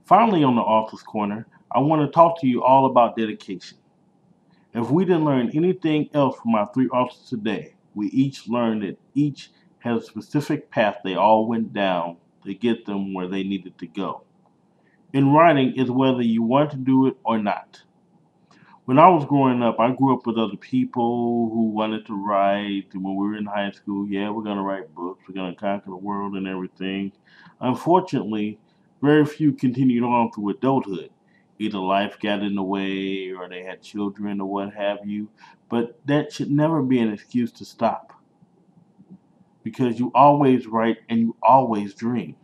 Finally, on the Author's Corner, I want to talk to you all about dedication. If we didn't learn anything else from our three authors today, we each learned that each had a specific path they all went down to get them where they needed to go. In writing, it's whether you want to do it or not. When I was growing up, I grew up with other people who wanted to write. And when we were in high school, yeah, we're going to write books, we're going to conquer the world and everything. Unfortunately, very few continued on through adulthood. Either life got in the way or they had children or what have you. But that should never be an excuse to stop because you always write and you always dream.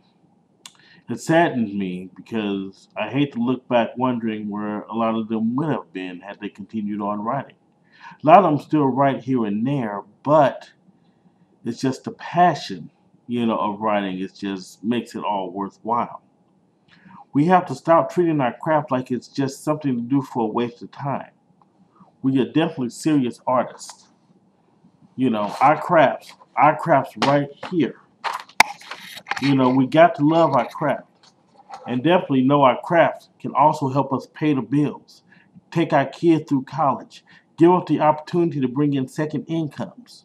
It saddens me because I hate to look back wondering where a lot of them would have been had they continued on writing. A lot of them still write here and there, but it's just the passion, of writing. It just makes it all worthwhile. We have to stop treating our craft like it's just something to do for a waste of time. We are definitely serious artists. Our crafts right here. We got to love our craft and definitely know our craft can also help us pay the bills, take our kids through college, give us the opportunity to bring in second incomes.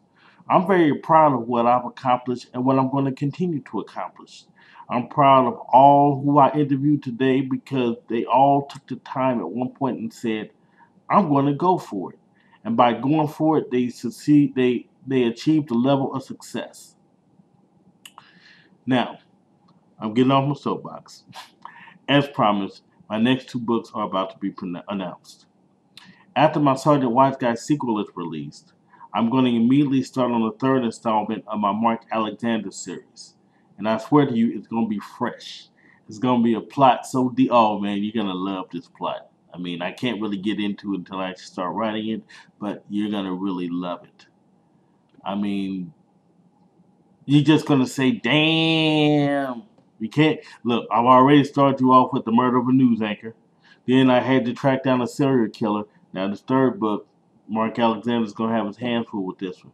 I'm very proud of what I've accomplished and what I'm going to continue to accomplish. I'm proud of all who I interviewed today because they all took the time at one point and said, I'm going to go for it. And by going for it, they succeed. They achieved a level of success. Now, I'm getting off my soapbox. As promised, my next two books are about to be announced. After my Sergeant Wise Guy sequel is released, I'm going to immediately start on the third installment of my Mark Alexander series. And I swear to you, it's going to be fresh. It's going to be a plot so deep. Oh man, you're going to love this plot. I mean, I can't really get into it until I actually start writing it, but you're going to really love it. I mean, you're just going to say, damn. You can't. Look, I've already started you off with the murder of a news anchor. Then I had to track down a serial killer. Now, this third book, Mark Alexander's going to have his hands full with this one.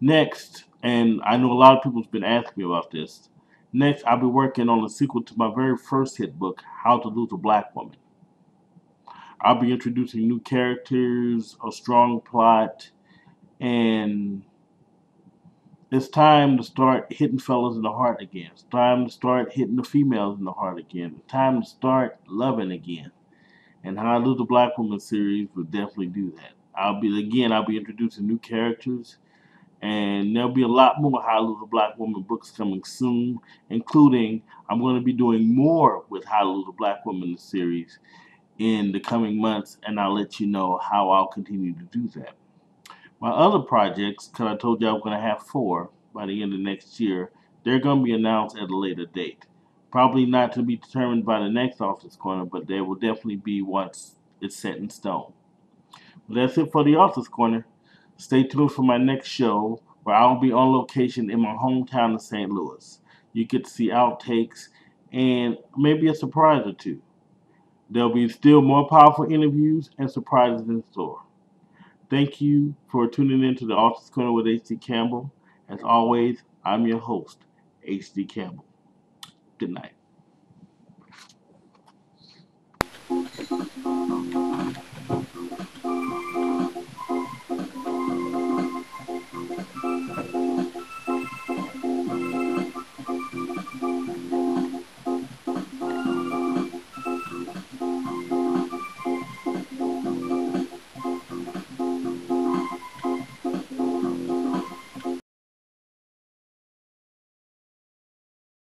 Next, and I know a lot of people's been asking me about this. Next, I'll be working on a sequel to my very first hit book, How to Lose a Black Woman. I'll be introducing new characters, a strong plot, and it's time to start hitting fellas in the heart again. It's time to start hitting the females in the heart again. It's time to start loving again. And How I Lose a Black Woman series will definitely do that. I'll be introducing new characters, and there'll be a lot more How I Lose a Black Woman books coming soon, including I'm going to be doing more with How to Lose a Black Woman series in the coming months, and I'll let you know how I'll continue to do that. My other projects, because I told you I was going to have 4 by the end of next year, they're going to be announced at a later date. Probably not to be determined by the next Author's Corner, but there will definitely be once it's set in stone. But that's it for the Author's Corner. Stay tuned for my next show, where I'll be on location in my hometown of St. Louis. You get to see outtakes and maybe a surprise or two. There'll be still more powerful interviews and surprises in store. Thank you for tuning in to the Author's Corner with H.D. Campbell. As always, I'm your host, H.D. Campbell. Good night.